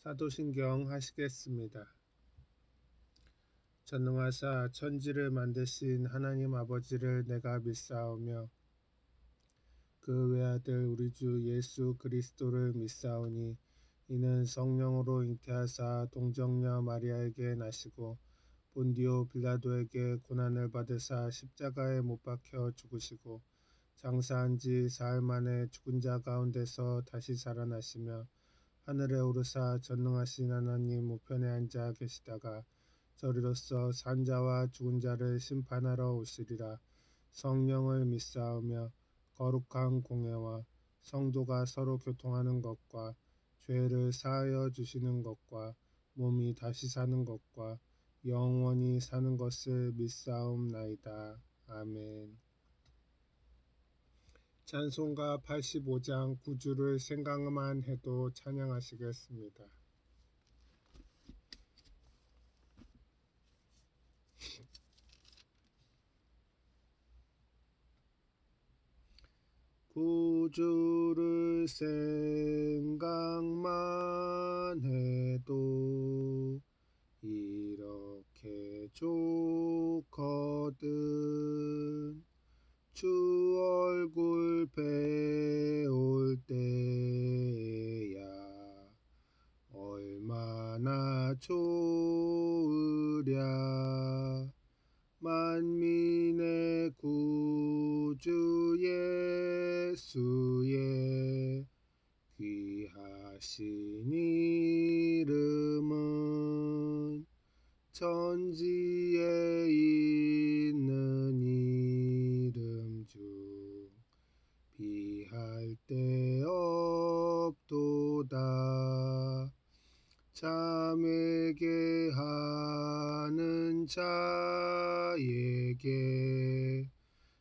사도신경 하시겠습니다. 전능하사 천지를 만드신 하나님 아버지를 내가 믿사오며 그 외아들 우리 주 예수 그리스도를 믿사오니 이는 성령으로 잉태하사 동정녀 마리아에게 나시고 본디오 빌라도에게 고난을 받으사 십자가에 못 박혀 죽으시고 장사한 지 사흘 만에 죽은 자 가운데서 다시 살아나시며 하늘에 오르사 전능하신 하나님 우편에 앉아 계시다가 저리로서 산 자와 죽은 자를 심판하러 오시리라. 성령을 믿사오며 거룩한 공회와 성도가 서로 교통하는 것과 죄를 사하여 주시는 것과 몸이 다시 사는 것과 영원히 사는 것을 믿사옵나이다. 아멘. 찬송가 85장 9주를 생각만 해도 찬양하시겠습니다. 구주를 생각만 해도 이렇게 좋거든. 주 얼굴 배울 때야 얼마나 좋으랴. 만민의 구주 예수의 귀하신 이름은 천지에 있는 이름 중 비할 데 없도다. 잠에게 하는 자에게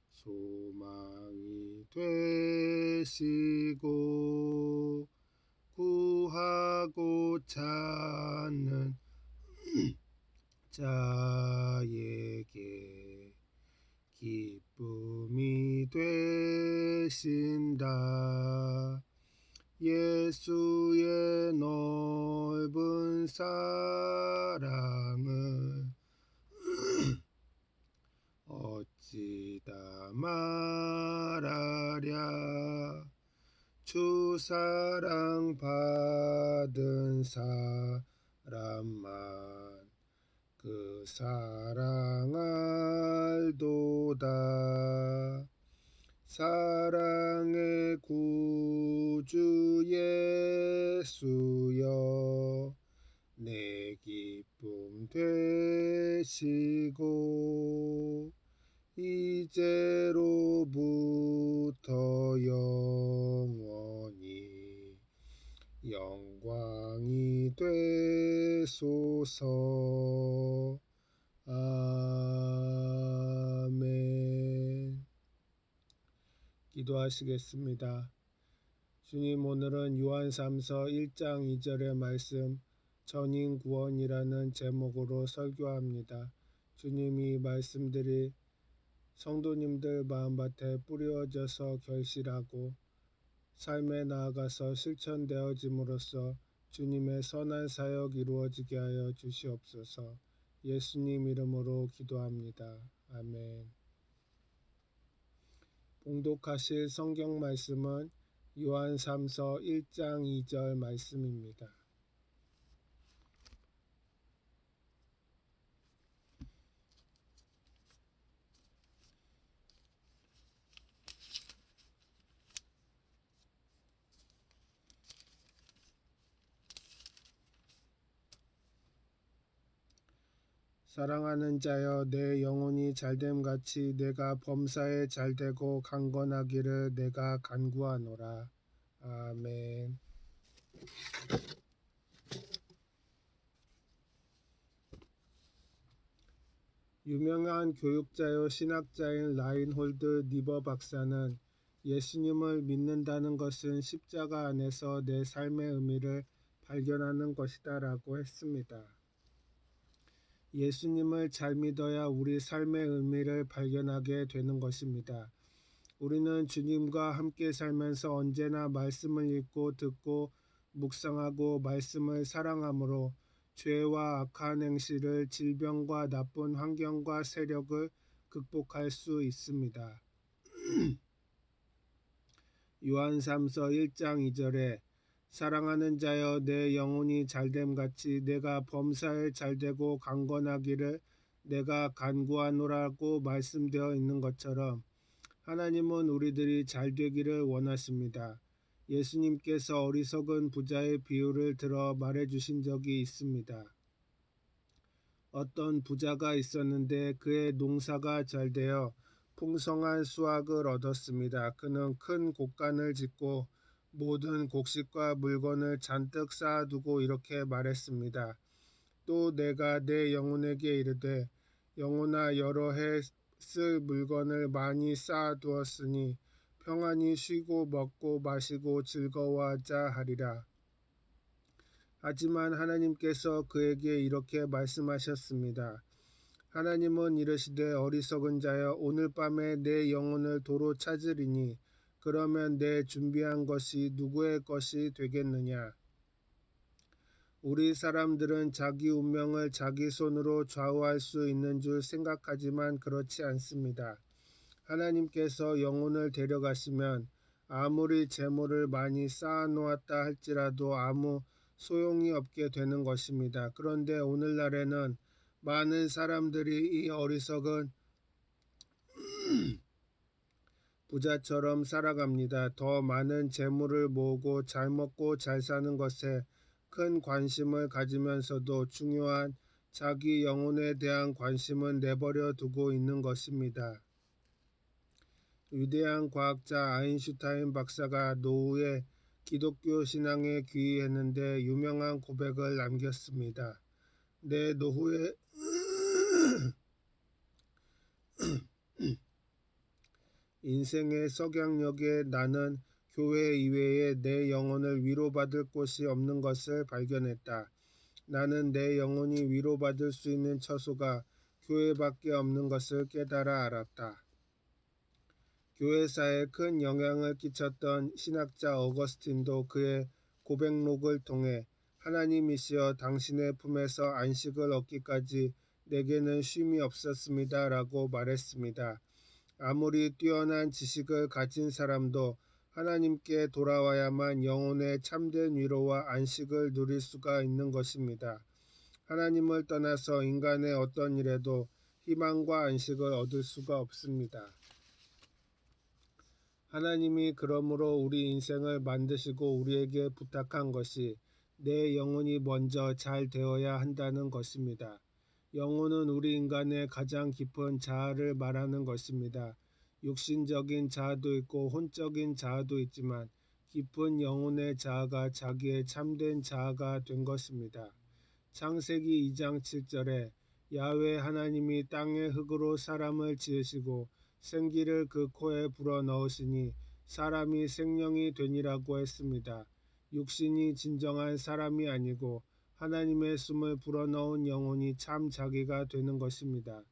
소망이 되시고 구하고 찾는 자에게 기쁨이 되신다. 예수의 넓은 사랑을 어찌다 말하랴. 주 사랑 받은 사람만 그 사랑 알도다. 사랑의 구주 예수여 내 기쁨 되시고 이제로부터 영원히 영광이 되소서. 아멘. 기도하시겠습니다. 주님, 오늘은 요한3서 1장 2절의 말씀 전인구원이라는 제목으로 설교합니다. 주님이 말씀들이 성도님들 마음밭에 뿌려져서 결실하고 삶에 나아가서 실천되어짐으로써 주님의 선한 사역 이루어지게 하여 주시옵소서. 예수님 이름으로 기도합니다. 아멘. 봉독하실 성경 말씀은 요한3서 1장 2절 말씀입니다. 사랑하는 자여, 내 영혼이 잘됨같이 내가 범사에 잘되고 강건하기를 내가 간구하노라. 아멘. 유명한 교육자요 신학자인 라인홀드 니버 박사는 예수님을 믿는다는 것은 십자가 안에서 내 삶의 의미를 발견하는 것이다 라고 했습니다. 예수님을 잘 믿어야 우리 삶의 의미를 발견하게 되는 것입니다. 우리는 주님과 함께 살면서 언제나 말씀을 읽고 듣고 묵상하고 말씀을 사랑함으로 죄와 악한 행실을, 질병과 나쁜 환경과 세력을 극복할 수 있습니다. 요한3서 1장 2절에 사랑하는 자여 내 영혼이 잘됨 같이 내가 범사에 잘되고 강건하기를 내가 간구하노라고 말씀되어 있는 것처럼 하나님은 우리들이 잘되기를 원하십니다. 예수님께서 어리석은 부자의 비유를 들어 말해주신 적이 있습니다. 어떤 부자가 있었는데 그의 농사가 잘 되어 풍성한 수확을 얻었습니다. 그는 큰 곡간을 짓고 모든 곡식과 물건을 잔뜩 쌓아두고 이렇게 말했습니다. 또 내가 내 영혼에게 이르되 영혼아 여러 해 쓸 물건을 많이 쌓아두었으니 평안히 쉬고 먹고 마시고 즐거워하자 하리라. 하지만 하나님께서 그에게 이렇게 말씀하셨습니다. 하나님은 이르시되 어리석은 자여 오늘 밤에 내 영혼을 도로 찾으리니 그러면 내 준비한 것이 누구의 것이 되겠느냐. 우리 사람들은 자기 운명을 자기 손으로 좌우할 수 있는 줄 생각하지만 그렇지 않습니다. 하나님께서 영혼을 데려가시면 아무리 재물을 많이 쌓아놓았다 할지라도 아무 소용이 없게 되는 것입니다. 그런데 오늘날에는 많은 사람들이 이 어리석은 부자처럼 살아갑니다. 더 많은 재물을 모으고 잘 먹고 잘 사는 것에 큰 관심을 가지면서도 중요한 자기 영혼에 대한 관심은 내버려 두고 있는 것입니다. 위대한 과학자 아인슈타인 박사가 노후에 기독교 신앙에 귀의했는데 유명한 고백을 남겼습니다. 내 노후에 인생의 석양역에 나는 교회 이외에 내 영혼을 위로받을 곳이 없는 것을 발견했다. 나는 내 영혼이 위로받을 수 있는 처소가 교회밖에 없는 것을 깨달아 알았다. 교회사에 큰 영향을 끼쳤던 신학자 어거스틴도 그의 고백록을 통해 하나님이시여 당신의 품에서 안식을 얻기까지 내게는 쉼이 없었습니다 라고 말했습니다. 아무리 뛰어난 지식을 가진 사람도 하나님께 돌아와야만 영혼의 참된 위로와 안식을 누릴 수가 있는 것입니다. 하나님을 떠나서 인간의 어떤 일에도 희망과 안식을 얻을 수가 없습니다. 하나님이 그러므로 우리 인생을 만드시고 우리에게 부탁한 것이 내 영혼이 먼저 잘 되어야 한다는 것입니다. 영혼은 우리 인간의 가장 깊은 자아를 말하는 것입니다. 육신적인 자아도 있고 혼적인 자아도 있지만 깊은 영혼의 자아가 자기의 참된 자아가 된 것입니다. 창세기 2장 7절에 야훼 하나님이 땅의 흙으로 사람을 지으시고 생기를 그 코에 불어넣으시니 사람이 생명이 되니라고 했습니다. 육신이 진정한 사람이 아니고 하나님의 숨을 불어넣은 영혼이 참 자기가 되는 것입니다.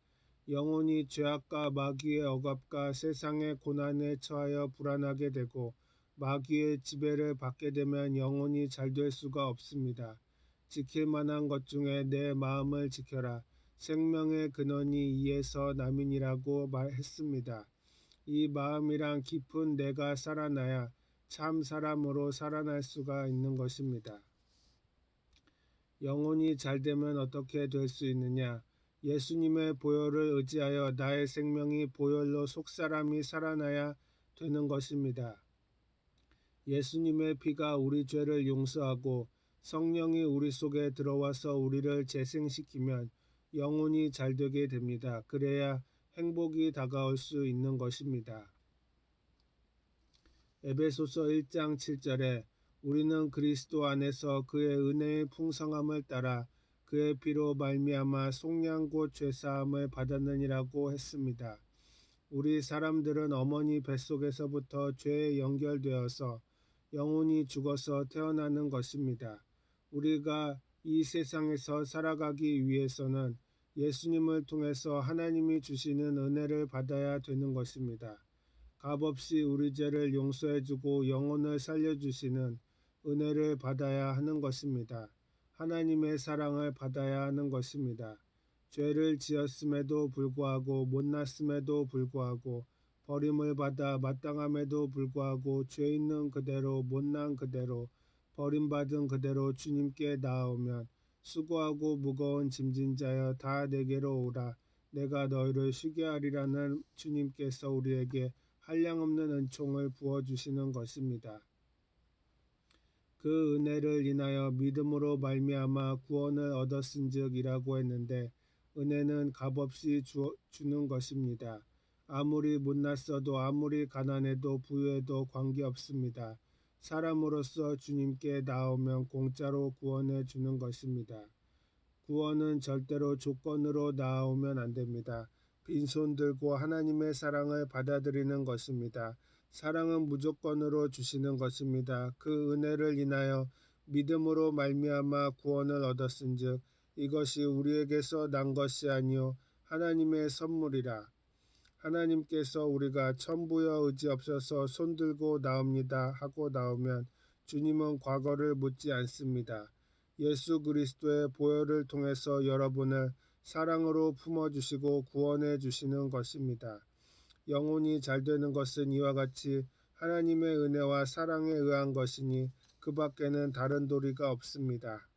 영혼이 죄악과 마귀의 억압과 세상의 고난에 처하여 불안하게 되고 마귀의 지배를 받게 되면 영혼이 잘 될 수가 없습니다. 지킬 만한 것 중에 내 마음을 지켜라. 생명의 근원이 이에서 남이니라고 말했습니다. 이 마음이란 깊은 내가 살아나야 참 사람으로 살아날 수가 있는 것입니다. 영혼이 잘되면 어떻게 될 수 있느냐? 예수님의 보혈을 의지하여 나의 생명이 보혈로 속사람이 살아나야 되는 것입니다. 예수님의 피가 우리 죄를 용서하고 성령이 우리 속에 들어와서 우리를 재생시키면 영혼이 잘되게 됩니다. 그래야 행복이 다가올 수 있는 것입니다. 에베소서 1장 7절에 우리는 그리스도 안에서 그의 은혜의 풍성함을 따라 그의 피로 말미암아 속량 곧 죄사함을 받았느니라고 했습니다. 우리 사람들은 어머니 뱃속에서부터 죄에 연결되어서 영혼이 죽어서 태어나는 것입니다. 우리가 이 세상에서 살아가기 위해서는 예수님을 통해서 하나님이 주시는 은혜를 받아야 되는 것입니다. 값없이 우리 죄를 용서해주고 영혼을 살려주시는 은혜를 받아야 하는 것입니다. 하나님의 사랑을 받아야 하는 것입니다. 죄를 지었음에도 불구하고 못났음에도 불구하고 버림을 받아 마땅함에도 불구하고 죄 있는 그대로 못난 그대로 버림받은 그대로 주님께 나아오면 수고하고 무거운 짐진 자여 다 내게로 오라. 내가 너희를 쉬게 하리라는 주님께서 우리에게 한량없는 은총을 부어주시는 것입니다. 그 은혜를 인하여 믿음으로 말미암아 구원을 얻었은즉이라고 했는데 은혜는 값없이 주는 것입니다. 아무리 못났어도 아무리 가난해도 부유해도 관계없습니다. 사람으로서 주님께 나오면 공짜로 구원해 주는 것입니다. 구원은 절대로 조건으로 나오면 안 됩니다. 빈손 들고 하나님의 사랑을 받아들이는 것입니다. 사랑은 무조건으로 주시는 것입니다. 그 은혜를 인하여 믿음으로 말미암아 구원을 얻었은즉 이것이 우리에게서 난 것이 아니요 하나님의 선물이라. 하나님께서 우리가 천부여 의지 없어서 손들고 나옵니다 하고 나오면 주님은 과거를 묻지 않습니다. 예수 그리스도의 보혈을 통해서 여러분을 사랑으로 품어주시고 구원해 주시는 것입니다. 영혼이 잘 되는 것은 이와 같이 하나님의 은혜와 사랑에 의한 것이니 그 밖에는 다른 도리가 없습니다.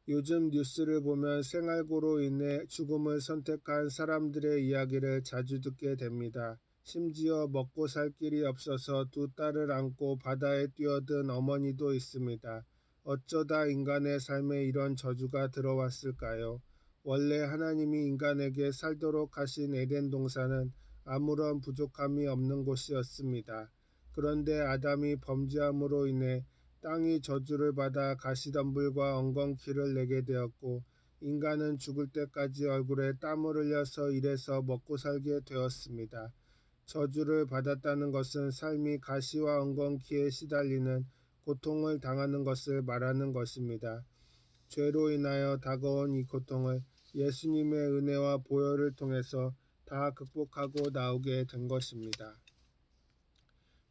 요즘 뉴스를 보면 생활고로 인해 죽음을 선택한 사람들의 이야기를 자주 듣게 됩니다. 심지어 먹고 살 길이 없어서 두 딸을 안고 바다에 뛰어든 어머니도 있습니다. 어쩌다 인간의 삶에 이런 저주가 들어왔을까요? 원래 하나님이 인간에게 살도록 하신 에덴 동산은 아무런 부족함이 없는 곳이었습니다. 그런데 아담이 범죄함으로 인해 땅이 저주를 받아 가시덤불과 엉겅퀴를 내게 되었고 인간은 죽을 때까지 얼굴에 땀을 흘려서 일해서 먹고 살게 되었습니다. 저주를 받았다는 것은 삶이 가시와 엉겅퀴에 시달리는 고통을 당하는 것을 말하는 것입니다. 죄로 인하여 다가온 이 고통을 예수님의 은혜와 보혈을 통해서 다 극복하고 나오게 된 것입니다.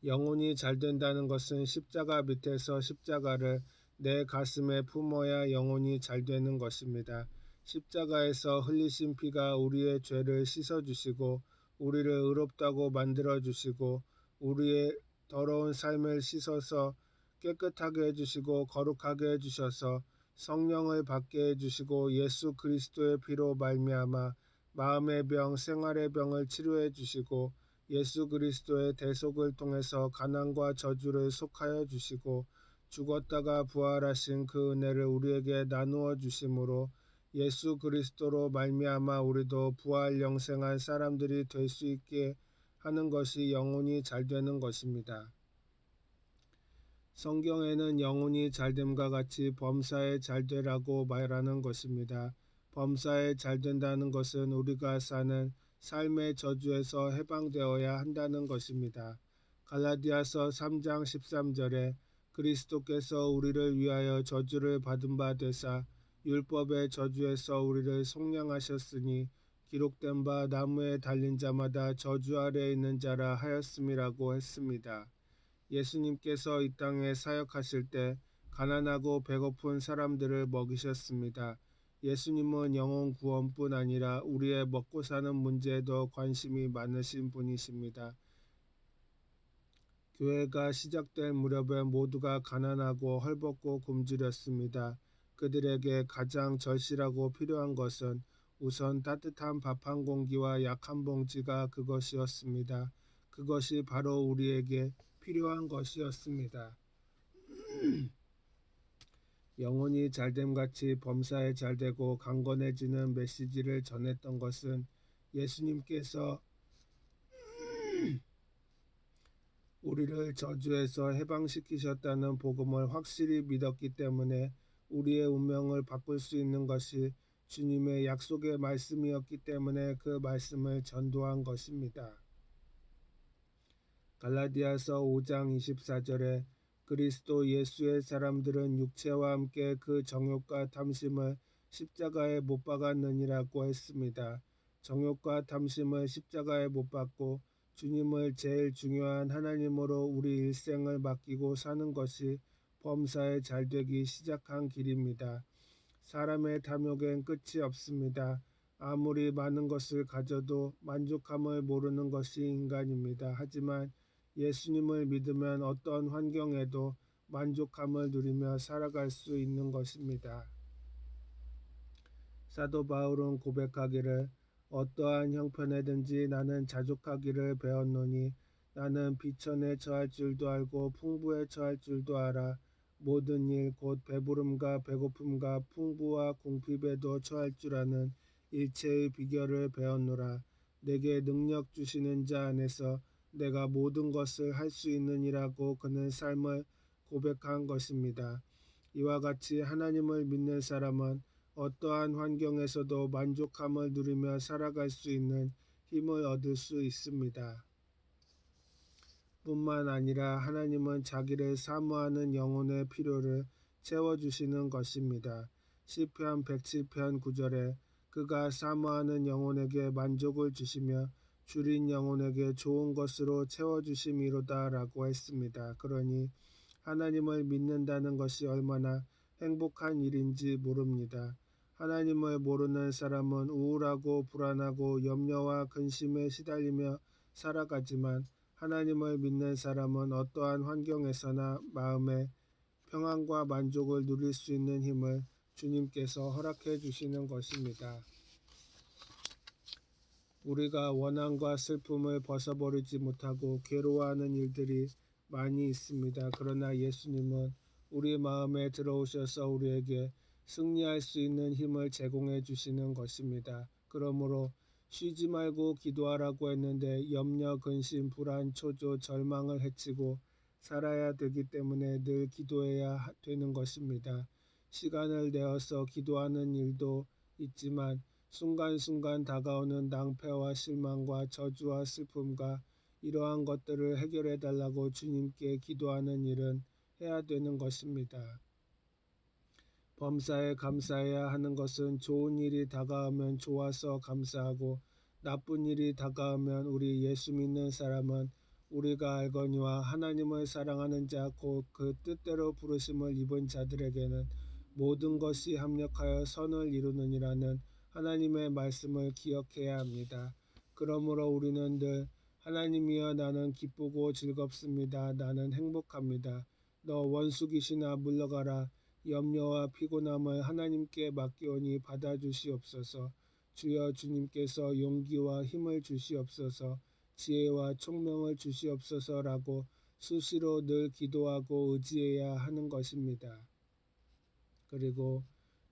영혼이 잘 된다는 것은 십자가 밑에서 십자가를 내 가슴에 품어야 영혼이 잘 되는 것입니다. 십자가에서 흘리신 피가 우리의 죄를 씻어주시고 우리를 의롭다고 만들어주시고 우리의 더러운 삶을 씻어서 깨끗하게 해주시고 거룩하게 해주셔서 성령을 받게 해주시고 예수 그리스도의 피로 말미암아 마음의 병, 생활의 병을 치료해 주시고 예수 그리스도의 대속을 통해서 가난과 저주를 속하여 주시고 죽었다가 부활하신 그 은혜를 우리에게 나누어 주심으로 예수 그리스도로 말미암아 우리도 부활 영생한 사람들이 될 수 있게 하는 것이 영혼이 잘 되는 것입니다. 성경에는 영혼이 잘됨과 같이 범사에 잘되라고 말하는 것입니다. 범사에 잘된다는 것은 우리가 사는 삶의 저주에서 해방되어야 한다는 것입니다. 갈라디아서 3장 13절에 그리스도께서 우리를 위하여 저주를 받은 바 되사 율법의 저주에서 우리를 속량하셨으니 기록된 바 나무에 달린 자마다 저주 아래에 있는 자라 하였음이라고 했습니다. 예수님께서 이 땅에 사역하실 때 가난하고 배고픈 사람들을 먹이셨습니다. 예수님은 영혼 구원뿐 아니라 우리의 먹고 사는 문제에도 관심이 많으신 분이십니다. 교회가 시작된 무렵에 모두가 가난하고 헐벗고 굶주렸습니다. 그들에게 가장 절실하고 필요한 것은 우선 따뜻한 밥 한 공기와 약 한 봉지가 그것이었습니다. 그것이 바로 우리에게 필요한 것이었습니다. 영혼이 잘됨같이 범사에 잘되고 강건해지는 메시지를 전했던 것은 예수님께서 우리를 저주에서 해방시키셨다는 복음을 확실히 믿었기 때문에 우리의 운명을 바꿀 수 있는 것이 주님의 약속의 말씀이었기 때문에 그 말씀을 전도한 것입니다. 갈라디아서 5장 24절에 그리스도 예수의 사람들은 육체와 함께 그 정욕과 탐심을 십자가에 못 박았느니라고 했습니다. 정욕과 탐심을 십자가에 못 박고 주님을 제일 중요한 하나님으로 우리 일생을 맡기고 사는 것이 범사에 잘되기 시작한 길입니다. 사람의 탐욕엔 끝이 없습니다. 아무리 많은 것을 가져도 만족함을 모르는 것이 인간입니다. 하지만 예수님을 믿으면 어떤 환경에도 만족함을 누리며 살아갈 수 있는 것입니다. 사도 바울은 고백하기를 어떠한 형편에든지 나는 자족하기를 배웠노니 나는 비천에 처할 줄도 알고 풍부에 처할 줄도 알아 모든 일 곧 배부름과 배고픔과 풍부와 궁핍에도 처할 줄 아는 일체의 비결을 배웠노라. 내게 능력 주시는 자 안에서 내가 모든 것을 할 수 있느니라고 그는 삶을 고백한 것입니다. 이와 같이 하나님을 믿는 사람은 어떠한 환경에서도 만족함을 누리며 살아갈 수 있는 힘을 얻을 수 있습니다. 뿐만 아니라 하나님은 자기를 사모하는 영혼의 필요를 채워주시는 것입니다. 시편 107편 9절에 그가 사모하는 영혼에게 만족을 주시며 줄인 영혼에게 좋은 것으로 채워주심이로다 라고 했습니다. 그러니 하나님을 믿는다는 것이 얼마나 행복한 일인지 모릅니다. 하나님을 모르는 사람은 우울하고 불안하고 염려와 근심에 시달리며 살아가지만 하나님을 믿는 사람은 어떠한 환경에서나 마음의 평안과 만족을 누릴 수 있는 힘을 주님께서 허락해 주시는 것입니다. 우리가 원한과 슬픔을 벗어버리지 못하고 괴로워하는 일들이 많이 있습니다. 그러나 예수님은 우리 마음에 들어오셔서 우리에게 승리할 수 있는 힘을 제공해 주시는 것입니다. 그러므로 쉬지 말고 기도하라고 했는데 염려, 근심, 불안, 초조, 절망을 해치고 살아야 되기 때문에 늘 기도해야 되는 것입니다. 시간을 내어서 기도하는 일도 있지만 순간순간 다가오는 낭패와 실망과 저주와 슬픔과 이러한 것들을 해결해 달라고 주님께 기도하는 일은 해야 되는 것입니다. 범사에 감사해야 하는 것은 좋은 일이 다가오면 좋아서 감사하고 나쁜 일이 다가오면 우리 예수 믿는 사람은 우리가 알거니와 하나님을 사랑하는 자 곧 그 뜻대로 부르심을 입은 자들에게는 모든 것이 합력하여 선을 이루느니라는 하나님의 말씀을 기억해야 합니다. 그러므로 우리는 늘 하나님이여 나는 기쁘고 즐겁습니다. 나는 행복합니다. 너 원수 귀신아 물러가라. 염려와 피곤함을 하나님께 맡기오니 받아주시옵소서. 주여 주님께서 용기와 힘을 주시옵소서. 지혜와 총명을 주시옵소서라고 수시로 늘 기도하고 의지해야 하는 것입니다. 그리고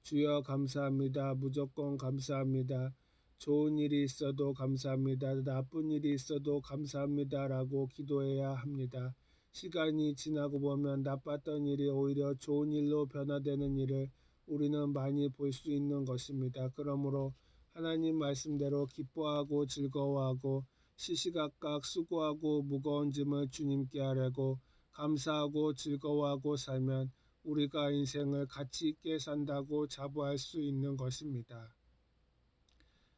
주여 감사합니다. 무조건 감사합니다. 좋은 일이 있어도 감사합니다. 나쁜 일이 있어도 감사합니다. 라고 기도해야 합니다. 시간이 지나고 보면 나빴던 일이 오히려 좋은 일로 변화되는 일을 우리는 많이 볼 수 있는 것입니다. 그러므로 하나님 말씀대로 기뻐하고 즐거워하고 시시각각 수고하고 무거운 짐을 주님께 하려고 감사하고 즐거워하고 살면 우리가 인생을 가치 있게 산다고 자부할 수 있는 것입니다.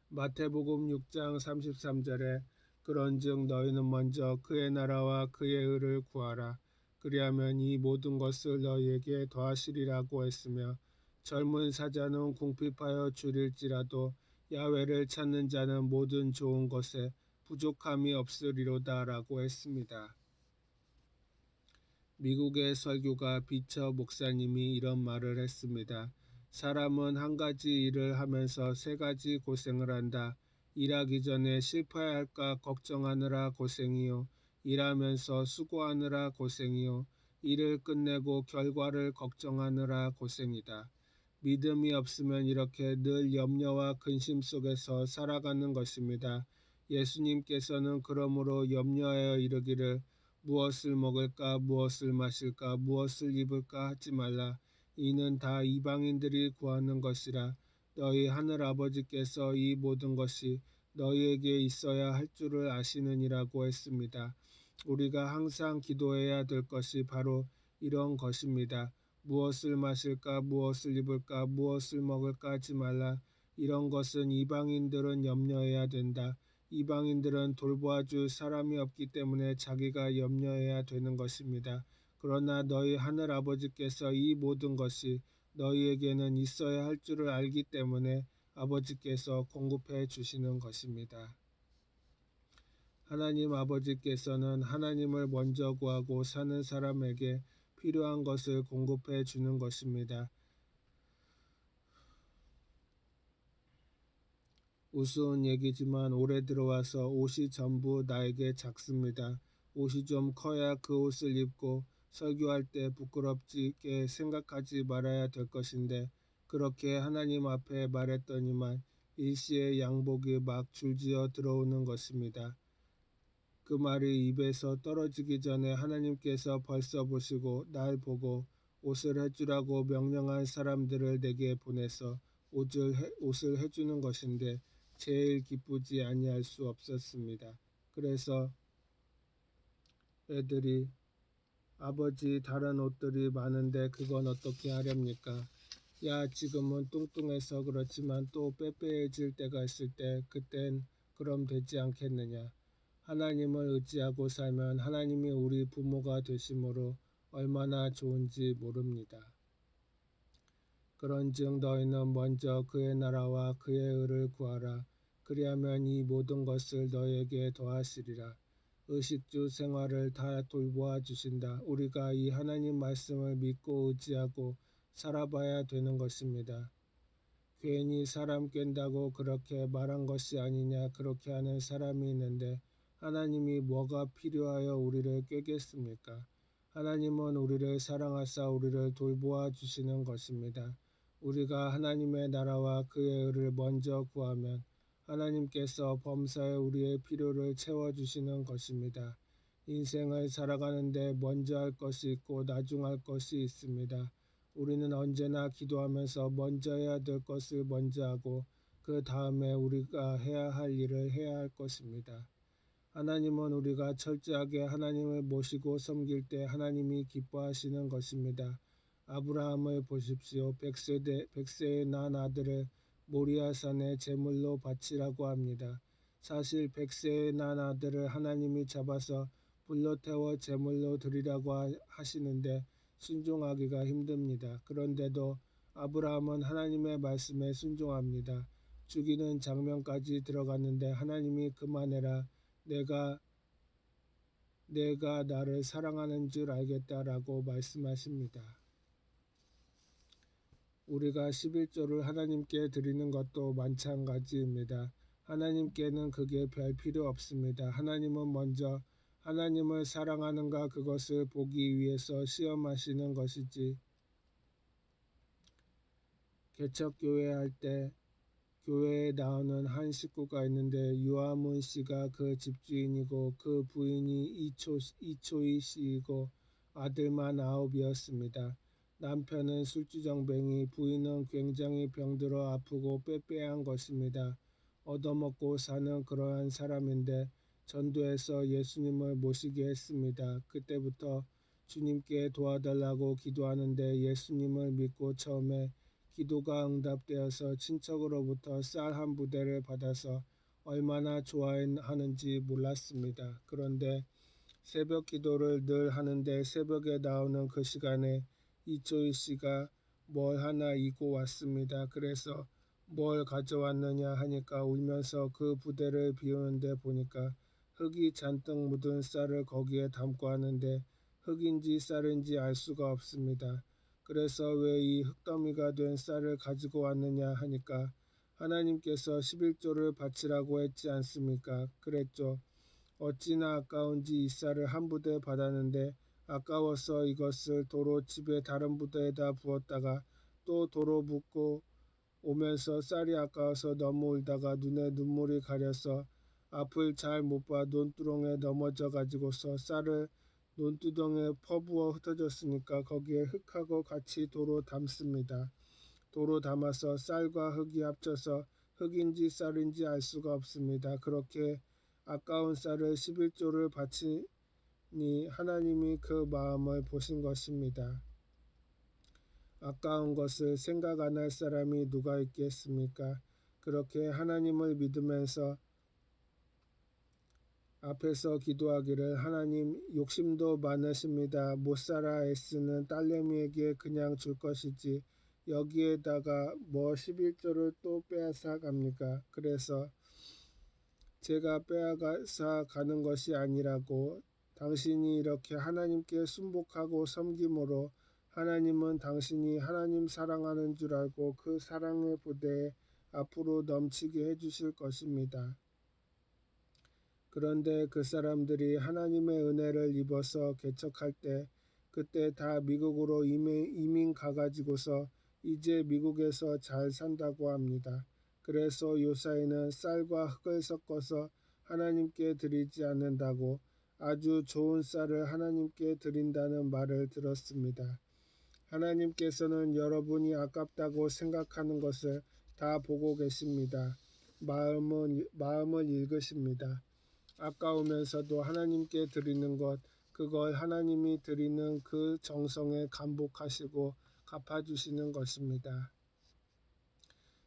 마태복음 6장 33절에 그런즉 너희는 먼저 그의 나라와 그의 의를 구하라. 그리하면 이 모든 것을 너희에게 더하시리라고 했으며 젊은 사자는 궁핍하여 줄일지라도 야훼를 찾는 자는 모든 좋은 것에 부족함이 없으리로다 라고 했습니다. 미국의 설교가 비처 목사님이 이런 말을 했습니다. 사람은 한 가지 일을 하면서 세 가지 고생을 한다. 일하기 전에 실패할까 걱정하느라 고생이요. 일하면서 수고하느라 고생이요. 일을 끝내고 결과를 걱정하느라 고생이다. 믿음이 없으면 이렇게 늘 염려와 근심 속에서 살아가는 것입니다. 예수님께서는 그러므로 염려하여 이르기를 무엇을 먹을까 무엇을 마실까 무엇을 입을까 하지 말라. 이는 다 이방인들이 구하는 것이라. 너희 하늘 아버지께서 이 모든 것이 너희에게 있어야 할 줄을 아시느니라고 했습니다. 우리가 항상 기도해야 될 것이 바로 이런 것입니다. 무엇을 마실까 무엇을 입을까 무엇을 먹을까 하지 말라. 이런 것은 이방인들은 염려해야 된다. 이방인들은 돌보아줄 사람이 없기 때문에 자기가 염려해야 되는 것입니다. 그러나 너희 하늘 아버지께서 이 모든 것이 너희에게는 있어야 할 줄을 알기 때문에 아버지께서 공급해 주시는 것입니다. 하나님 아버지께서는 하나님을 먼저 구하고 사는 사람에게 필요한 것을 공급해 주는 것입니다. 우스운 얘기지만 올해 들어와서 옷이 전부 나에게 작습니다. 옷이 좀 커야 그 옷을 입고 설교할 때 부끄럽게 생각하지 말아야 될 것인데 그렇게 하나님 앞에 말했더니만 일시에 양복이 막 줄지어 들어오는 것입니다. 그 말이 입에서 떨어지기 전에 하나님께서 벌써 보시고 날 보고 옷을 해주라고 명령한 사람들을 내게 보내서 옷을 해주는 것인데 제일 기쁘지 아니할 수 없었습니다. 그래서 애들이 아버지 다른 옷들이 많은데 그건 어떻게 하렵니까? 야 지금은 뚱뚱해서 그렇지만 또 빼빼해질 때가 있을 때 그땐 그럼 되지 않겠느냐. 하나님을 의지하고 살면 하나님이 우리 부모가 되심으로 얼마나 좋은지 모릅니다. 그런즉 너희는 먼저 그의 나라와 그의 의를 구하라. 그리하면 이 모든 것을 너희에게 더하시리라. 의식주 생활을 다 돌보아 주신다. 우리가 이 하나님 말씀을 믿고 의지하고 살아봐야 되는 것입니다. 괜히 사람 깬다고 그렇게 말한 것이 아니냐 그렇게 하는 사람이 있는데 하나님이 뭐가 필요하여 우리를 꾀겠습니까? 하나님은 우리를 사랑하사 우리를 돌보아 주시는 것입니다. 우리가 하나님의 나라와 그의 의를 먼저 구하면 하나님께서 범사에 우리의 필요를 채워주시는 것입니다. 인생을 살아가는데 먼저 할 것이 있고 나중 할 것이 있습니다. 우리는 언제나 기도하면서 먼저 해야 될 것을 먼저 하고 그 다음에 우리가 해야 할 일을 해야 할 것입니다. 하나님은 우리가 철저하게 하나님을 모시고 섬길 때 하나님이 기뻐하시는 것입니다. 아브라함을 보십시오. 100세에 난 아들을 모리아산에 제물로 바치라고 합니다. 사실 100세에 난 아들을 하나님이 잡아서 불로 태워 제물로 드리라고 하시는데 순종하기가 힘듭니다. 그런데도 아브라함은 하나님의 말씀에 순종합니다. 죽이는 장면까지 들어갔는데 하나님이 그만해라. 내가 나를 사랑하는 줄 알겠다라고 말씀하십니다. 우리가 11조를 하나님께 드리는 것도 마찬가지입니다. 하나님께는 그게 별 필요 없습니다. 하나님은 먼저 하나님을 사랑하는가 그것을 보기 위해서 시험하시는 것이지. 개척교회 할 때 교회에 나오는 한 식구가 있는데 유아문 씨가 그 집주인이고 그 부인이 이초희 씨이고 아들만 9이었습니다. 남편은 술주정뱅이, 부인은 굉장히 병들어 아프고 빼빼한 것입니다. 얻어먹고 사는 그러한 사람인데 전도해서 예수님을 모시게 했습니다. 그때부터 주님께 도와달라고 기도하는데 예수님을 믿고 처음에 기도가 응답되어서 친척으로부터 쌀 한 부대를 받아서 얼마나 좋아하는지 몰랐습니다. 그런데 새벽 기도를 늘 하는데 새벽에 나오는 그 시간에 이초희 씨가 뭘 하나 이고 왔습니다. 그래서 뭘 가져왔느냐 하니까 울면서 그 부대를 비우는데 보니까 흙이 잔뜩 묻은 쌀을 거기에 담고 하는데 흙인지 쌀인지 알 수가 없습니다. 그래서 왜 이 흙더미가 된 쌀을 가지고 왔느냐 하니까 하나님께서 11조를 바치라고 했지 않습니까? 그랬죠. 어찌나 아까운지 이 쌀을 한 부대 받았는데 아까워서 이것을 도로 집에 다른 부대에다 부었다가 또 도로 붓고 오면서 쌀이 아까워서 너무 울다가 눈에 눈물이 가려서 앞을 잘 못 봐 논두렁에 넘어져 가지고서 쌀을 논두덩에 퍼부어 흩어졌으니까 거기에 흙하고 같이 도로 담습니다. 도로 담아서 쌀과 흙이 합쳐서 흙인지 쌀인지 알 수가 없습니다. 그렇게 아까운 쌀을 11조를 바치니 하나님이 그 마음을 보신 것입니다. 아까운 것을 생각 안 할 사람이 누가 있겠습니까? 그렇게 하나님을 믿으면서 앞에서 기도하기를 하나님 욕심도 많으십니다. 못살아 애쓰는 딸내미에게 그냥 줄 것이지 여기에다가 뭐 11조를 또 빼앗아 갑니까? 그래서 제가 빼앗아 가는 것이 아니라고 당신이 이렇게 하나님께 순복하고 섬김으로 하나님은 당신이 하나님 사랑하는 줄 알고 그 사랑의 부대에 앞으로 넘치게 해주실 것입니다. 그런데 그 사람들이 하나님의 은혜를 입어서 개척할 때 그때 다 미국으로 이민 가가지고서 이제 미국에서 잘 산다고 합니다. 그래서 요사이는 쌀과 흙을 섞어서 하나님께 드리지 않는다고 아주 좋은 쌀을 하나님께 드린다는 말을 들었습니다. 하나님께서는 여러분이 아깝다고 생각하는 것을 다 보고 계십니다. 마음을 읽으십니다. 아까우면서도 하나님께 드리는 것, 그걸 하나님이 드리는 그 정성에 감복하시고 갚아주시는 것입니다.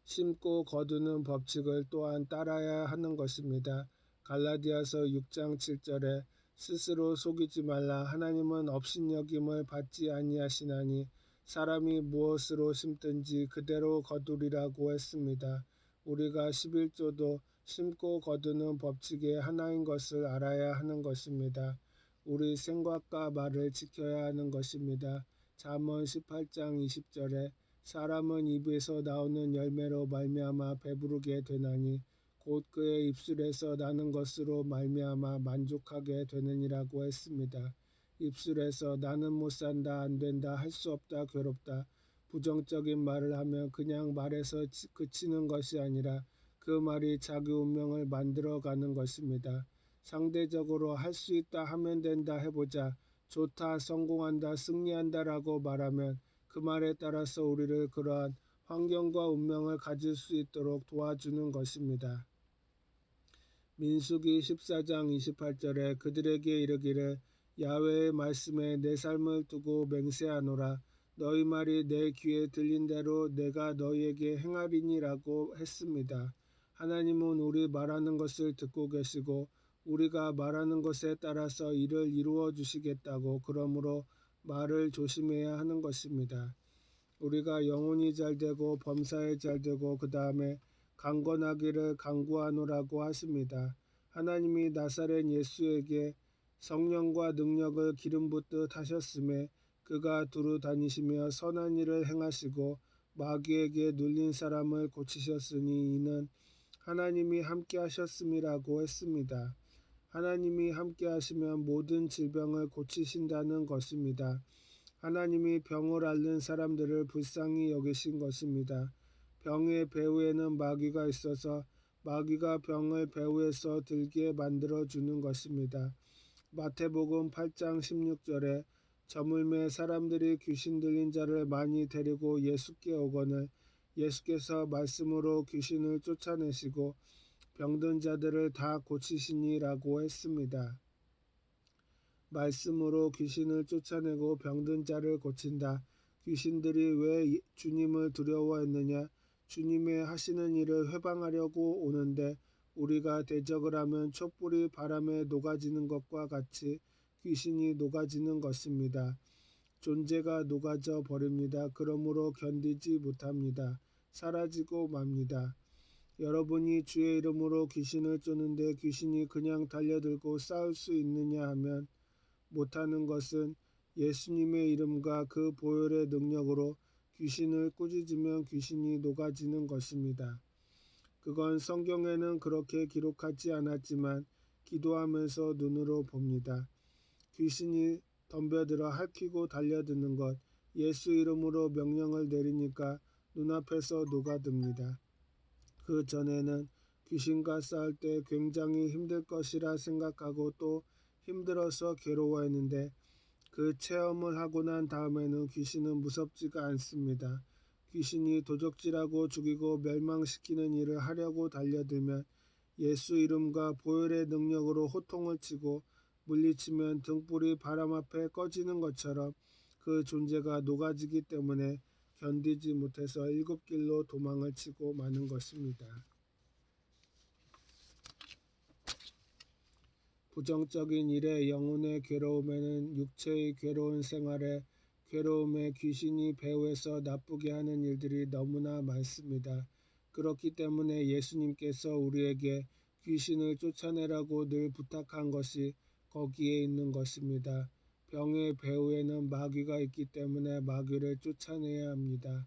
심고 거두는 법칙을 또한 따라야 하는 것입니다. 갈라디아서 6장 7절에 스스로 속이지 말라. 하나님은 업신여김을 받지 아니하시나니 사람이 무엇으로 심든지 그대로 거두리라고 했습니다. 우리가 11조도 심고 거두는 법칙의 하나인 것을 알아야 하는 것입니다. 우리 생각과 말을 지켜야 하는 것입니다. 잠언 18장 20절에 사람은 입에서 나오는 열매로 말미암아 배부르게 되나니 곧 그의 입술에서 나는 것으로 말미암아 만족하게 되느니라고 했습니다. 입술에서 나는 못 산다, 안 된다, 할 수 없다, 괴롭다, 부정적인 말을 하면 그냥 말에서 그치는 것이 아니라 그 말이 자기 운명을 만들어가는 것입니다. 상대적으로 할 수 있다, 하면 된다, 해보자, 좋다, 성공한다, 승리한다라고 말하면 그 말에 따라서 우리를 그러한 환경과 운명을 가질 수 있도록 도와주는 것입니다. 민수기 14장 28절에 그들에게 이르기를 야훼의 말씀에 내 삶을 두고 맹세하노라. 너희 말이 내 귀에 들린 대로 내가 너희에게 행하리니라고 했습니다. 하나님은 우리 말하는 것을 듣고 계시고 우리가 말하는 것에 따라서 이를 이루어 주시겠다고 그러므로 말을 조심해야 하는 것입니다. 우리가 영혼이 잘되고 범사에 잘되고 그 다음에 강건하기를 강구하노라고 하십니다. 하나님이 나사렛 예수에게 성령과 능력을 기름 붓듯 하셨음에 그가 두루 다니시며 선한 일을 행하시고 마귀에게 눌린 사람을 고치셨으니 이는 하나님이 함께 하셨음이라고 했습니다. 하나님이 함께 하시면 모든 질병을 고치신다는 것입니다. 하나님이 병을 앓는 사람들을 불쌍히 여기신 것입니다. 병의 배후에는 마귀가 있어서 마귀가 병을 배후에서 들게 만들어 주는 것입니다. 마태복음 8장 16절에 저물매 사람들이 귀신 들린 자를 많이 데리고 예수께 오거늘 예수께서 말씀으로 귀신을 쫓아내시고 병든 자들을 다 고치시니라고 했습니다. 말씀으로 귀신을 쫓아내고 병든 자를 고친다. 귀신들이 왜 주님을 두려워했느냐? 주님의 하시는 일을 회방하려고 오는데 우리가 대적을 하면 촛불이 바람에 녹아지는 것과 같이 귀신이 녹아지는 것입니다. 존재가 녹아져 버립니다. 그러므로 견디지 못합니다. 사라지고 맙니다. 여러분이 주의 이름으로 귀신을 쫓는데 귀신이 그냥 달려들고 싸울 수 있느냐 하면 못하는 것은 예수님의 이름과 그 보혈의 능력으로 귀신을 꾸짖으면 귀신이 녹아지는 것입니다. 그건 성경에는 그렇게 기록하지 않았지만 기도하면서 눈으로 봅니다. 귀신이 덤벼들어 핥히고 달려드는 것, 예수 이름으로 명령을 내리니까 눈앞에서 녹아듭니다. 그 전에는 귀신과 싸울 때 굉장히 힘들 것이라 생각하고 또 힘들어서 괴로워했는데 그 체험을 하고 난 다음에는 귀신은 무섭지가 않습니다. 귀신이 도적질하고 죽이고 멸망시키는 일을 하려고 달려들면 예수 이름과 보혈의 능력으로 호통을 치고 물리치면 등불이 바람 앞에 꺼지는 것처럼 그 존재가 녹아지기 때문에 견디지 못해서 일곱 길로 도망을 치고 마는 것입니다. 부정적인 일에 영혼의 괴로움에는 육체의 괴로운 생활에 괴로움에 귀신이 배후에서 나쁘게 하는 일들이 너무나 많습니다. 그렇기 때문에 예수님께서 우리에게 귀신을 쫓아내라고 늘 부탁한 것이 거기에 있는 것입니다. 병의 배후에는 마귀가 있기 때문에 마귀를 쫓아내야 합니다.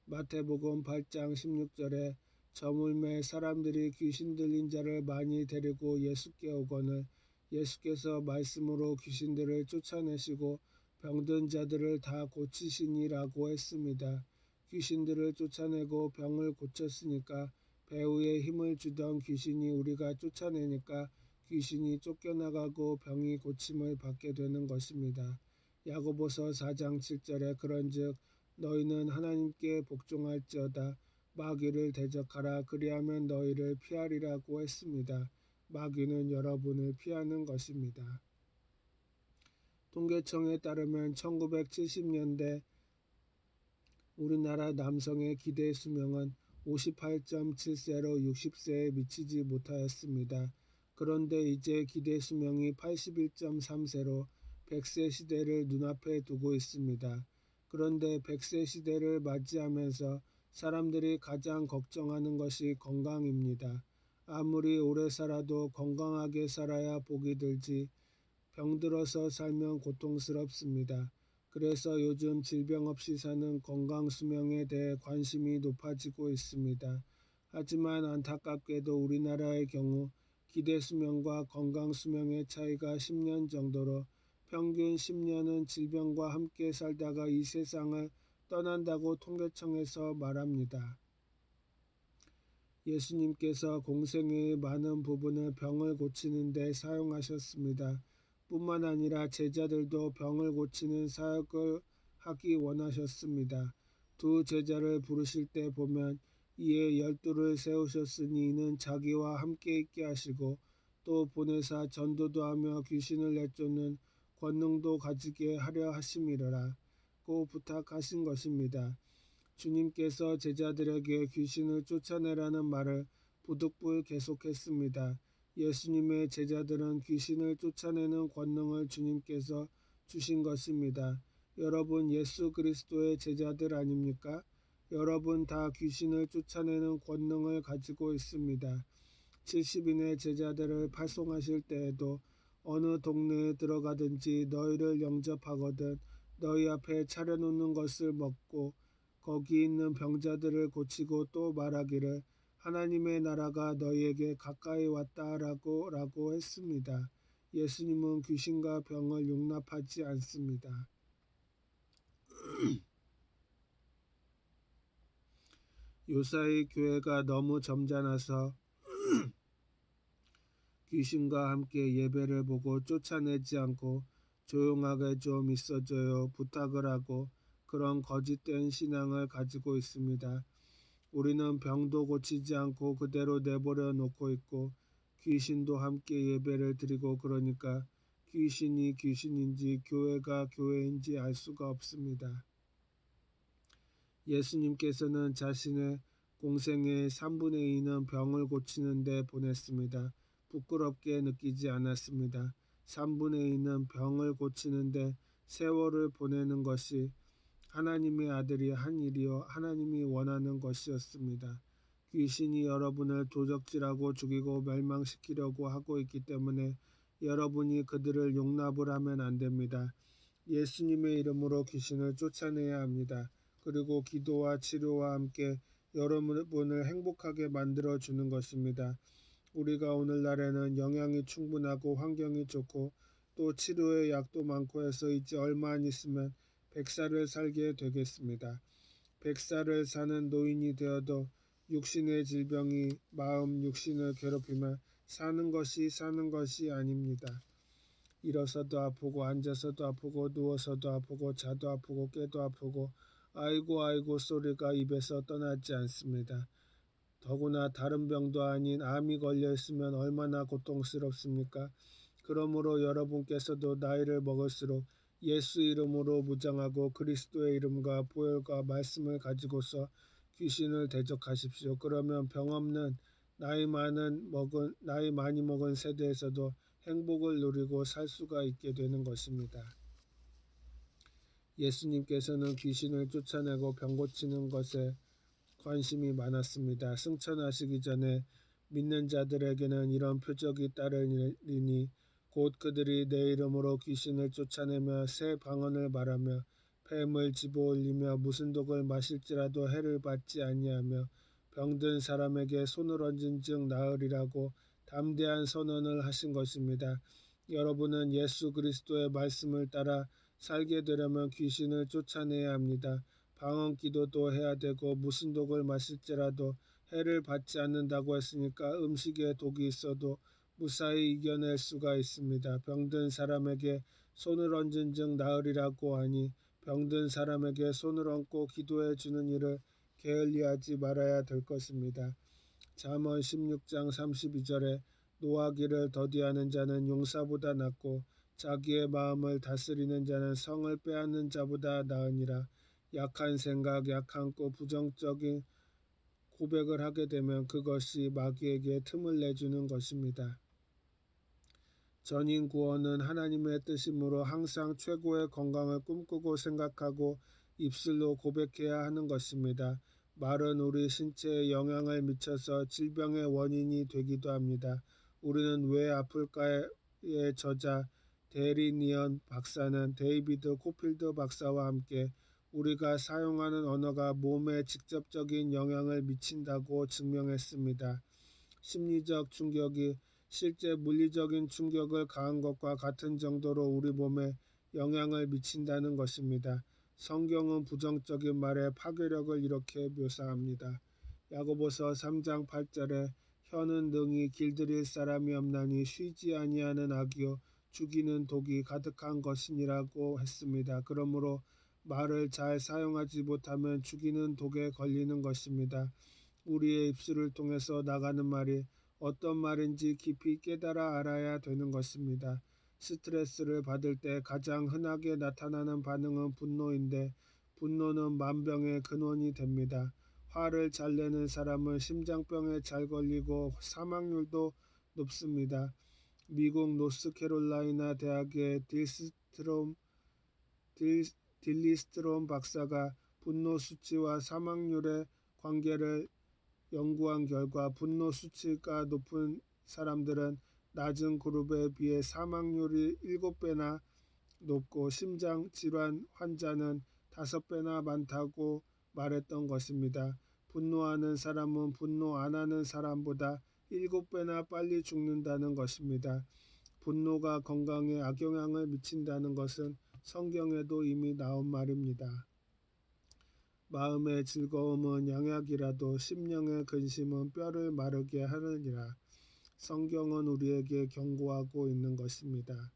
마태복음 8장 16절에 저물매 사람들이 귀신 들린 자를 많이 데리고 예수께 오거늘 예수께서 말씀으로 귀신들을 쫓아내시고 병든 자들을 다 고치시니라고 했습니다. 귀신들을 쫓아내고 병을 고쳤으니까 배후에 힘을 주던 귀신이 우리가 쫓아내니까 귀신이 쫓겨나가고 병이 고침을 받게 되는 것입니다. 야고보서 4장 7절에 그런즉 너희는 하나님께 복종할지어다 마귀를 대적하라 그리하면 너희를 피하리라고 했습니다. 마귀는 여러분을 피하는 것입니다. 통계청에 따르면 1970년대 우리나라 남성의 기대 수명은 58.7세로 60세에 미치지 못하였습니다. 그런데 이제 기대 수명이 81.3세로 100세 시대를 눈앞에 두고 있습니다. 그런데 100세 시대를 맞이하면서 사람들이 가장 걱정하는 것이 건강입니다. 아무리 오래 살아도 건강하게 살아야 복이 들지 병들어서 살면 고통스럽습니다. 그래서 요즘 질병 없이 사는 건강 수명에 대해 관심이 높아지고 있습니다. 하지만 안타깝게도 우리나라의 경우 기대 수명과 건강 수명의 차이가 10년 정도로 평균 10년은 질병과 함께 살다가 이 세상을 떠난다고 통계청에서 말합니다. 예수님께서 공생애의 많은 부분을 병을 고치는 데 사용하셨습니다. 뿐만 아니라 제자들도 병을 고치는 사역을 하기 원하셨습니다. 두 제자를 부르실 때 보면 이에 12를 세우셨으니 이는 자기와 함께 있게 하시고 또 보내사 전도도 하며 귀신을 내쫓는 권능도 가지게 하려 하심이라고 부탁하신 것입니다. 주님께서 제자들에게 귀신을 쫓아내라는 말을 부득불 계속했습니다. 예수님의 제자들은 귀신을 쫓아내는 권능을 주님께서 주신 것입니다. 여러분 예수 그리스도의 제자들 아닙니까? 여러분 다 귀신을 쫓아내는 권능을 가지고 있습니다. 70인의 제자들을 파송하실 때에도 어느 동네에 들어가든지 너희를 영접하거든 너희 앞에 차려놓는 것을 먹고 거기 있는 병자들을 고치고 또 말하기를 하나님의 나라가 너희에게 가까이 왔다라고 했습니다. 예수님은 귀신과 병을 용납하지 않습니다. 요사이 교회가 너무 점잖아서 귀신과 함께 예배를 보고 쫓아내지 않고 조용하게 좀 있어줘요 부탁을 하고 그런 거짓된 신앙을 가지고 있습니다. 우리는 병도 고치지 않고 그대로 내버려 놓고 있고 귀신도 함께 예배를 드리고 그러니까 귀신이 귀신인지 교회가 교회인지 알 수가 없습니다. 예수님께서는 자신의 공생의 3분의 2는 병을 고치는 데 보냈습니다. 부끄럽게 느끼지 않았습니다. 3분의 2는 병을 고치는 데 세월을 보내는 것이 하나님의 아들이 한 일이요 하나님이 원하는 것이었습니다. 귀신이 여러분을 도적질하고 죽이고 멸망시키려고 하고 있기 때문에 여러분이 그들을 용납을 하면 안 됩니다. 예수님의 이름으로 귀신을 쫓아내야 합니다. 그리고 기도와 치료와 함께 여러분을 행복하게 만들어 주는 것입니다. 우리가 오늘날에는 영양이 충분하고 환경이 좋고 또 치료의 약도 많고 해서 이제 얼마 안 있으면 100살을 살게 되겠습니다. 100살을 사는 노인이 되어도 육신의 질병이 마음 육신을 괴롭히며 사는 것이 아닙니다. 일어서도 아프고 앉아서도 아프고 누워서도 아프고 자도 아프고 깨도 아프고 아이고 소리가 입에서 떠나지 않습니다. 더구나 다른 병도 아닌 암이 걸려 있으면 얼마나 고통스럽습니까? 그러므로 여러분께서도 나이를 먹을수록 예수 이름으로 무장하고 그리스도의 이름과 보혈과 말씀을 가지고서 귀신을 대적하십시오. 그러면 병 없는 나이 많이 먹은 세대에서도 행복을 누리고 살 수가 있게 되는 것입니다. 예수님께서는 귀신을 쫓아내고 병 고치는 것에 관심이 많았습니다. 승천하시기 전에 믿는 자들에게는 이런 표적이 따르리니 곧 그들이 내 이름으로 귀신을 쫓아내며 새 방언을 말하며 뱀을 집어올리며 무슨 독을 마실지라도 해를 받지 아니하며 병든 사람에게 손을 얹은 즉 나으리라고 담대한 선언을 하신 것입니다. 여러분은 예수 그리스도의 말씀을 따라 살게 되려면 귀신을 쫓아내야 합니다. 방언 기도도 해야 되고 무슨 독을 마실지라도 해를 받지 않는다고 했으니까 음식에 독이 있어도 무사히 이겨낼 수가 있습니다. 병든 사람에게 손을 얹은 즉 나으리라고 하니 병든 사람에게 손을 얹고 기도해 주는 일을 게을리하지 말아야 될 것입니다. 잠언 16장 32절에 노하기를 더디하는 자는 용사보다 낫고 자기의 마음을 다스리는 자는 성을 빼앗는 자보다 나으니라. 약한 생각, 약한 고 부정적인 고백을 하게 되면 그것이 마귀에게 틈을 내주는 것입니다. 전인 구원은 하나님의 뜻이므로 항상 최고의 건강을 꿈꾸고 생각하고 입술로 고백해야 하는 것입니다. 말은 우리 신체에 영향을 미쳐서 질병의 원인이 되기도 합니다. 우리는 왜 아플까의 저자 데리니언 박사는 데이비드 코필드 박사와 함께 우리가 사용하는 언어가 몸에 직접적인 영향을 미친다고 증명했습니다. 심리적 충격이 실제 물리적인 충격을 가한 것과 같은 정도로 우리 몸에 영향을 미친다는 것입니다. 성경은 부정적인 말의 파괴력을 이렇게 묘사합니다. 야고보서 3장 8절에 혀는 능히 길들일 사람이 없나니 쉬지 아니하는 악이요 죽이는 독이 가득한 것이니라고 했습니다. 그러므로 말을 잘 사용하지 못하면 죽이는 독에 걸리는 것입니다. 우리의 입술을 통해서 나가는 말이 어떤 말인지 깊이 깨달아 알아야 되는 것입니다. 스트레스를 받을 때 가장 흔하게 나타나는 반응은 분노인데 분노는 만병의 근원이 됩니다. 화를 잘 내는 사람은 심장병에 잘 걸리고 사망률도 높습니다. 미국 노스캐롤라이나 대학의 딜리스트롬 박사가 분노 수치와 사망률의 관계를 연구한 결과 분노 수치가 높은 사람들은 낮은 그룹에 비해 사망률이 7배나 높고 심장질환 환자는 5배나 많다고 말했던 것입니다. 분노하는 사람은 분노 안 하는 사람보다 7배나 빨리 죽는다는 것입니다. 분노가 건강에 악영향을 미친다는 것은 성경에도 이미 나온 말입니다. 마음의 즐거움은 양약이라도 심령의 근심은 뼈를 마르게 하느니라. 성경은 우리에게 경고하고 있는 것입니다.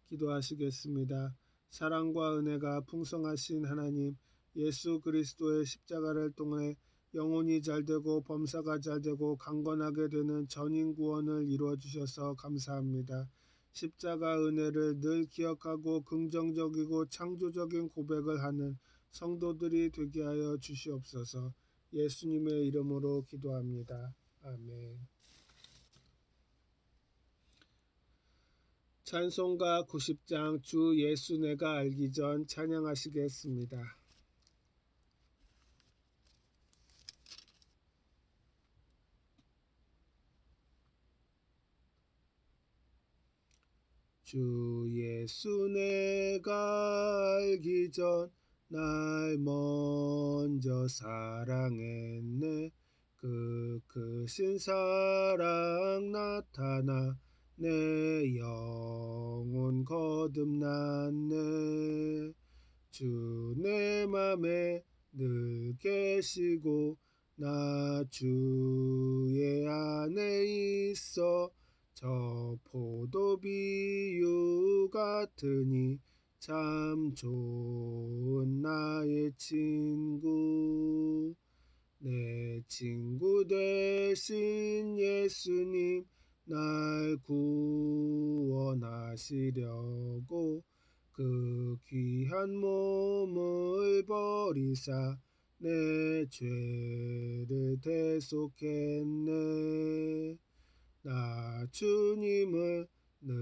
기도하시겠습니다. 사랑과 은혜가 풍성하신 하나님, 예수 그리스도의 십자가를 통해 영혼이 잘되고 범사가 잘되고 강건하게 되는 전인 구원을 이루어 주셔서 감사합니다. 십자가 은혜를 늘 기억하고 긍정적이고 창조적인 고백을 하는 성도들이 되게 하여 주시옵소서. 예수님의 이름으로 기도합니다. 아멘. 찬송가 90장 주 예수 내가 알기 전 찬양하시겠습니다. 주 예수 내가 알기 전 날 먼저 사랑했네. 그 크신 사랑 나타나 내 영혼 거듭났네. 주 내 맘에 늘 계시고 나 주의 안에 있어 저 포도비유 같으니 참 좋은 나의 친구. 내 친구 되신 예수님 날 구원하시려고 그 귀한 몸을 버리사 내 죄를 대속했네. 나 주님을 늘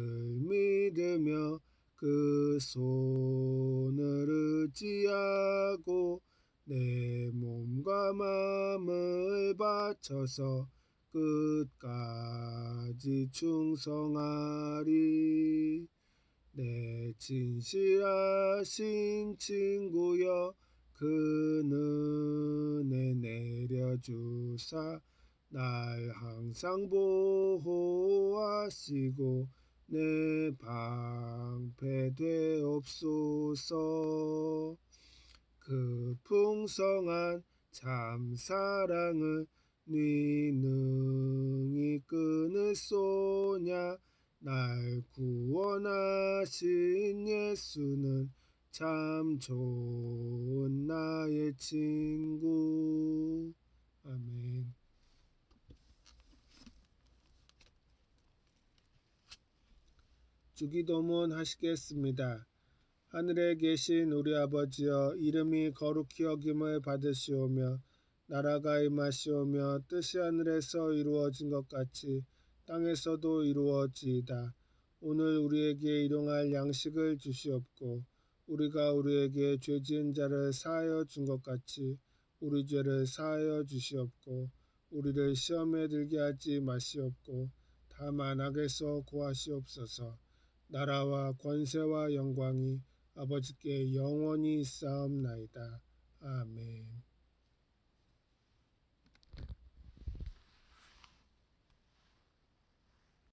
믿으며 그 손을 의지하고 내 몸과 마음을 바쳐서 끝까지 충성하리. 내 진실하신 친구여 그 은혜 내려주사 날 항상 보호하시고 내 방패 되옵소서. 그 풍성한 참사랑을 네 능히 끊을 소냐. 날 구원하신 예수는 참 좋은 나의 친구. 아멘. 주기도문 하시겠습니다. 하늘에 계신 우리 아버지여, 이름이 거룩히 여김을 받으시오며 나라가 임하시오며 뜻이 하늘에서 이루어진 것 같이 땅에서도 이루어지이다. 오늘 우리에게 일용할 양식을 주시옵고 우리가 우리에게 죄 지은 자를 사하여 준 것 같이 우리 죄를 사하여 주시옵고 우리를 시험에 들게 하지 마시옵고 다만 악에서 구하시옵소서. 나라와 권세와 영광이 아버지께 영원히 있사옵나이다. 아멘.